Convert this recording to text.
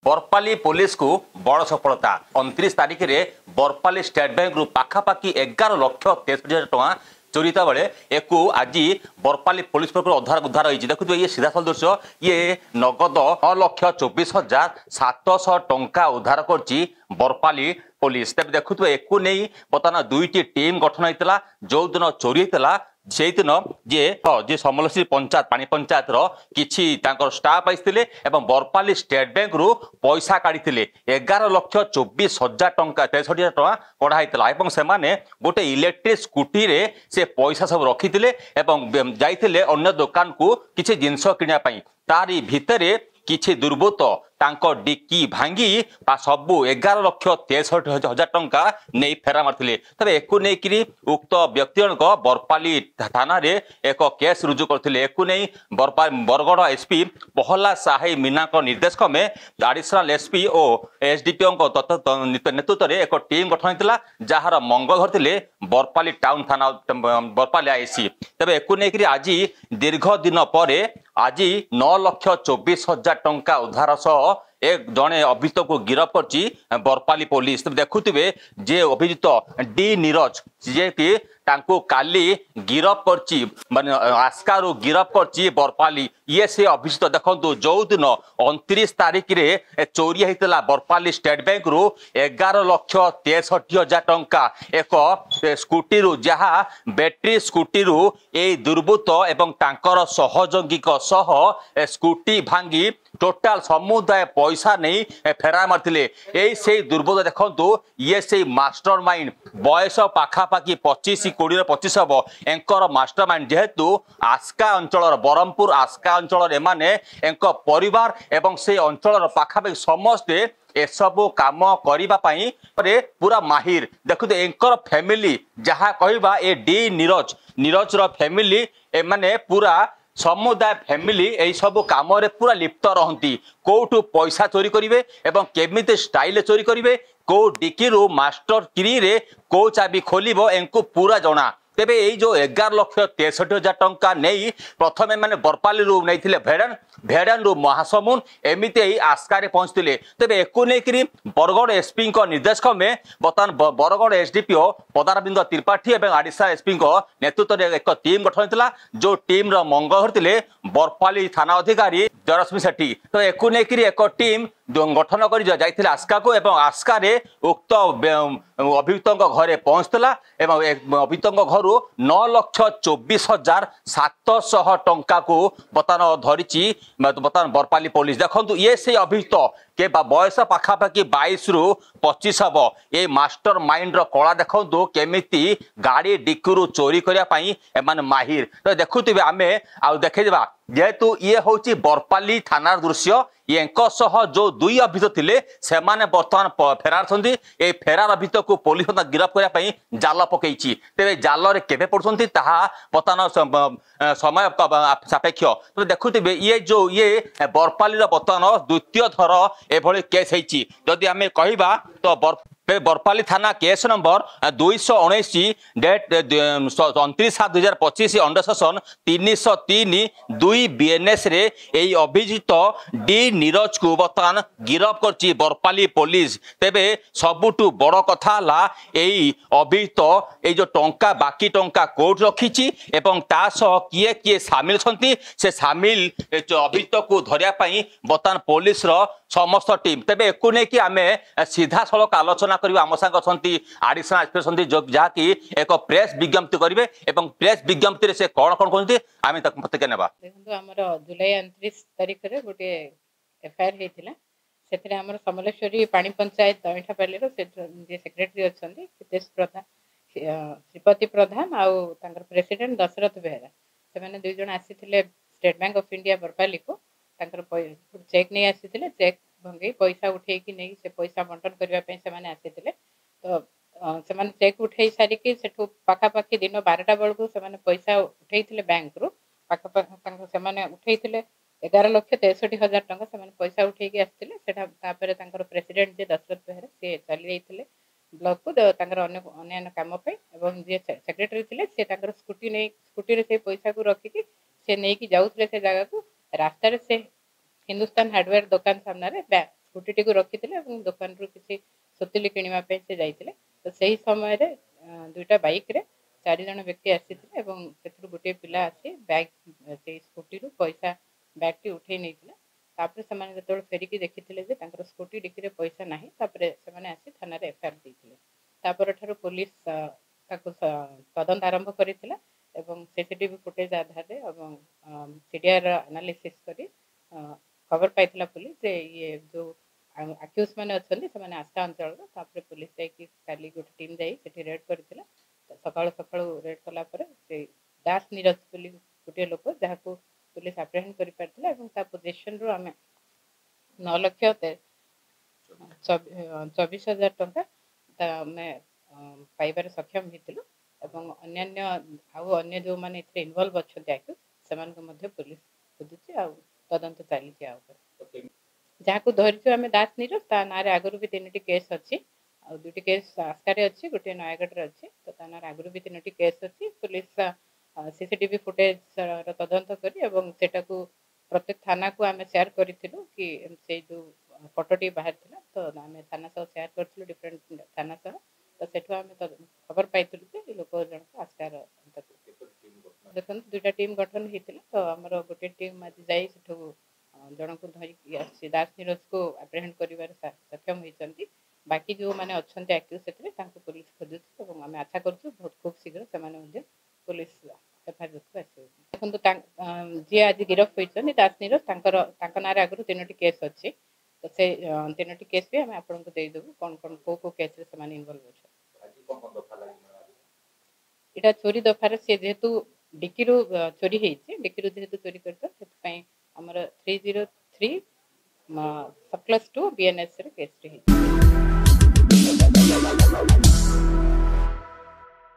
Barpali police को बड़ सफलता 29 तारिख में बरपाली स्टेट बैंक रु पाखापाखि 11,63,000 टଙ୍କା चोरीता बेले एक आज बरपाली पुलिस पक्ष उद्धार होती देखु ये सीधा सल दृश्य ये नगद 9,24,700 टଙ୍କା उद्धार कर बरपाली पुलिस तेज देखु एक नहीं बर्तमान दुईटी टीम गठन होता जो दिन चोरी होता से दिन जे समलेश्वरी पंचायत पानी पंचायत किछि स्टाफ आइथिले एवं बरपाली स्टेट बैंक रु पैसा काढ़ी 11,24,000 टଙ୍କା 63,000 टଙ୍କା कढ़ाई एवं से माने गोटे इलेक्ट्रिक स्कूटी रे से पैसा सब रखिथिले एवं जाइथिले अन्य दुकान को किछि जिंस किनिया पई तारी भितरे किछि दुर्बृत्त तांको डिक्की भांगी सबू 11,63,000 टଙ୍କା नहीं फेरा मारथिले तबे एकु नै कि उक्त व्यक्ति बरपाली थाना रे एक केस रुजु करथिले एकु नै बरगड़ एसपी पहला साही मीना को निर्देश में एडिशनल एसपी और एसडीपीओ नेतृत्व में एक टीम गठन होता जार मंगल धरते बरपाली टाउन थाना बरपाली आईसी तबे एकु नै कि आज दीर्घ दिन पर आज 9,24,000 टଙ୍କା उद्धार सह एक जड़े अभियुक्त को गिरफ्त कर बरपाली पुलिस देखुवे जे अभियुक्त डी नीरज जे कि काली गिरफ्त कर आस्कारु गिरफ्त कर बरपाली ये से अभियुक्त देखो जो दिन 29 तारिख में चोरी होता बरपाली स्टेट बैंक रु 11,63,000 टଙ୍କା एक स्कूटी रु जहाँ बैटरी स्कूटी रु ए दुर्बृत्त एवं तांकर सहयोगी सह स्कूटी भांगी टोटाल समुदाय पैसा नहीं फेरा मारथिले से दुर्बृत्त देखो ये से मास्टर माइंड बयस पाखापाखि 25 हम एंकर मास्टर माइंड जेहेतु आस्का अंचल बरहमपुर आस्का अंचल एमाने परिवार एवं से अंचल पाखापाखि समस्ते एसबू काम करने पूरा माहिर देखु एंकर फैमिली जहाँ कहवा ए डी नीरज नीरज फैमिली एमाने पूरा समुदाय फैमिली यही सब काम पूरा लिप्त रहती कौटू पैसा चोरी करेंगे एवं केमिति स्टाइल चोरी करेंगे कौ डिकी मास्टर की रे कौ चाबी खोल एंको पूरा जना तेबे यही जो 11,63,000 टଙ୍କା नहीं प्रथमे मैंने बरपाली नहीं भेड़ान भेड़ान रु महासमुन एमती आस्कारे पहुंचते तेबे एक नहीं बरगड़ एसपी निर्देश में बर्तमान बरगड़ एसडीपीओ पदारविंद त्रिपाठी और एडिशनल एसपी नेतृत्व में एक टीम गठन होता जो टीम मंग धरते बरपाली थाना अधिकारी जरश्मी सेठी तो एक नहीं एक टीम गठन कर आस्का को एवं आस्का उक्त अभियुक्त घरे पहुंचला अभियुक्त घर 9,24,700 टଙ୍କା को बर्तमान धरी बर्तमान बरपाली पुलिस देखो ये से अभियुक्त के बयस पाखापाखि 22 रु 25 हम ये मास्टर माइंड कला देखो केमिति गाड़ी डिक्कू चोरी करने माहिर तो देखुवे आम देखा जेहेतु ये हूँ बरपाली थाना दृश्य ये जो दुई अभियुक्त थे से बर्तमान फेरार ये फेरार अभियुक्त को पुलिस गिरफ्त करने जाल पकई तेरे जाल केवे पड़ुंट बर्तमान समय सापेक्ष तो देखुवे ये जो ये बरपाली बर्तमान द्वितीय थर एभली केस होती जदि आम कहवा तो बरपाली थाना case number 219 date 29/7/2025 under section 303 BNS रे यही अभियुक्त डी नीरज को बर्तमान गिरफ्त कर बरपाली पुलिस तेबे सबुठु बड़ कथा यही अभियुक्त ये जो टंका बाकी टंका कोर्ट रखी एवं तासह किए किए सामिल से सामिल अभियुक्त को धरिया बर्तमान पुलिस समस्त टीम तेबे एक नहीं कि आम सीधा सड़क आलोचना करिबा आम संग छंती एडिशनल एसपी छंती जहाँकि एक प्रेस विज्ञप्ति करिवे एवं प्रेस विज्ञप्ति रे से कौन कौन कहते आम प्रतिक्रिया नेबा देखो हमर जुलाई 29 तारिख रे गोटे एफआईआर हेतिला सेतरे हमर समलेश्वरी पानी पंचायत दैठापाली रो जे सेक्रेटरी अछंती हितेश प्रधान श्रीपति प्रधान आउ तांकर प्रेसिडेंट दशरथ बेहरा से माने दुई जण आसीथिले State Bank of India Barpali को तांकर चेक नहीं आसीथिले चेक भंगे पैसा उठे कि नहीं से पैसा बंटन करबा पे से माने आसीथिले तो से माने चेक उठे सारी कि सेठू पाखापाखि दिन 12टा बेलू से माने पैसा उठेइथिले बैंक रु पाखापाखि तांकर से माने उठेइथिले 11,63,000 टଙ୍କା से माने पैसा उठे कि आसीथिले सेठा तापर तांकर प्रेसिडेंट जे दशरथ बेहरा से चली जाइथिले ब्लॉक को तांकर अन्य काम पे एवं जे सेक्रेटरी थिले से तांकर स्कूटी रे से पैसा को रखी कि से नहीं कि जाउथिले से जगह को रास्ता रे से हिंदुस्तान हार्डवेयर दुकान सामने स्कूटी स्कूटी को रखी दुकान रु किसी सुतली किणवा से जाते तो से समय दुईटा बाइक रे 4 जन व्यक्ति आसी गोटे पिला आसी बैग से स्कूटी रु पैसा बैग टी उठे नहीं तापर से फेरिकी देखी स्कूटी डिक्की रे पैसा ना से आसी थाना एफआईआर देते तापर ठार पुलिस तदंत आरंभ करथिला एवं सीसीटीवी फुटेज आधार सीडीआर एनालिसिस करी खबर पाइथिला पुलिस जे ये जो अक्यूज माने अछंदी से माने आस्था अंचल तापर पुलिस काली गोटे टीम जाई रेड करथिला सकाळ सकाळ रेड कला पर से दास नीरज पुलिस गोटे लोक जहाँ को पुलिस एप्रिहेंड करि पारथिला एवं ता पोजीशन रो हमें 9 लाख 24,000 टंका हमें पाइबार सक्षम होइतिलु एवं अन्य अन्य जो माने इथे इन्वॉल्व अछंती आकु समान को मध्य पुलिस खोजुची आ तदंत चली आ जहाँ को धरिछु आमे दास नीरज ता नारे आगरु भी 3टी केस अछि आ 2टी केस आस्कारे अछि गोटे नयागढ़ रे अछि तो ता नारे आगरु भी 3टी केस अछि पुलिस सीसीटीवी फुटेज रो तदंत करी एवं सेटा को प्रत्येक थाना को आमे शेयर करिथिलु कि से जो फोटोटी बाहर थिला तो आमे थाना सह शेयर करथिलु डिफरेंट थाना सह तो सेठु आमे तो खबर पाइथिलु जे लोक जन आस्कार देखन दुटा टीम गठन हेतिला तो हमर गोटे टीम आज जाई सेठु जन को धरी दास नीरज को एप्रिहेंड करिवार सक्षम होइचंती बाकी जो माने अछंती एक्टिव सेतरे तांको पुलिस खोजुची एवं आमे आशा करछु बहुत खूब शीघ्र से माने मध्ये पुलिस एफआईआर को आसी देखन तो जे आज गिरफ होइचंती दास नीरज तांकर नारे आगरु 3टी केस अछि तो से 3टी केस भी हम आपन को देई देबु कोन कोन को केस रे समान इन्वॉल्व अछि आज कोन कोन दफा लागि इटा चोरी दफार से जेहेतु डिक्कीरू चोरी हेछि डिक्कीरू जेहेतु चोरी करता सेत पई हमर 303 +2 बीएनएस रे केस रे हेछि।